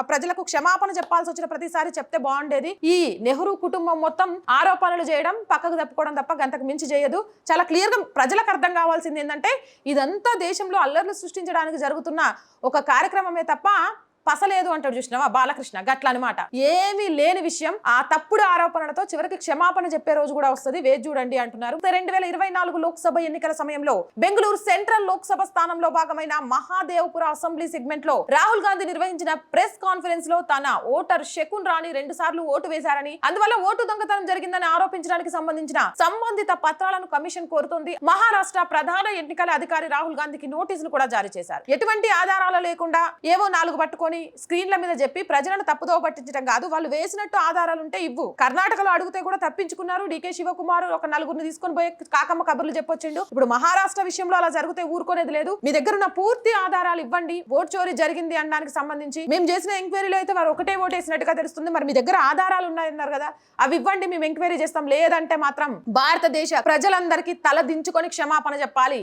ప్రజలకు క్షమాపణ చెప్పాల్సి వచ్చిన ప్రతిసారి చెప్తే బాగుండేది. ఈ నెహ్రూ కుటుంబం మొత్తం ఆరోపణలు చేయడం, పక్కకు తప్పుకోవడం తప్ప గంతకు మించి చేయదు. చాలా క్లియర్ గా ప్రజలకు అర్థం కావాల్సింది ఏంటంటే ఇదంతా దేశంలో అల్లర్లు సృష్టించడానికి జరుగుతున్న ఒక కార్యక్రమమే తప్ప పసలేదు అంటాడు చూసినావా బాలకృష్ణ, గట్ల అనమాట. ఏమీ లేని విషయం ఆ తప్పుడు ఆరోపణలతో చివరికి క్షమాపణ చెప్పే రోజు కూడా వస్తుంది, వేచి చూడండి అంటున్నారు. 2024 లోక్సభ ఎన్నికల సమయంలో బెంగళూరు సెంట్రల్ లోక్సభ స్థానంలో భాగమైన మహాదేవ్పుర అసెంబ్లీ సెగ్మెంట్ లో రాహుల్ గాంధీ నిర్వహించిన ప్రెస్ కాన్ఫరెన్స్ లో తన ఓటర్ శకున్ రాణి 2 సార్లు ఓటు వేశారని, అందువల్ల ఓటు దొంగతనం జరిగిందని ఆరోపించడానికి సంబంధిత పత్రాలను కమిషన్ కోరుతోంది. మహారాష్ట్ర ప్రధాన ఎన్నికల అధికారి రాహుల్ గాంధీకి నోటీసులు కూడా జారీ చేశారు. ఎటువంటి ఆధారాలు లేకుండా ఏవో 4 పట్టుకొని స్క్రీన్ల మీద చెప్పి ప్రజలను తప్పుదోవ పట్టించడం కాదు, వాళ్ళు వేసినట్టు ఆధారాలుంటే ఇవ్వు. కర్ణాటకలో అడిగితే కూడా తప్పించుకున్నారు. డీకే శివకుమార్ ఒక 4 తీసుకొని పోయి కాకమ్మ కబుర్లు చెప్పొచ్చిండు. ఇప్పుడు మహారాష్ట్ర విషయంలో అలా జరిగితే ఊరుకోనేది లేదు. మీ దగ్గర ఉన్న పూర్తి ఆధారాలు ఇవ్వండి. ఓటు చోరీ జరిగింది అనడానికి సంబంధించి మేము చేసిన ఎంక్వైరీలో అయితే వారు ఒకటే ఓటు వేసినట్టుగా తెలుస్తుంది. మరి మీ దగ్గర ఆధారాలు ఉన్నాయన్నారు కదా, అవి ఇవ్వండి, మేము ఎంక్వైరీ చేస్తాం. లేదంటే మాత్రం భారతదేశ ప్రజలందరికీ తల దించుకొని క్షమాపణ చెప్పాలి.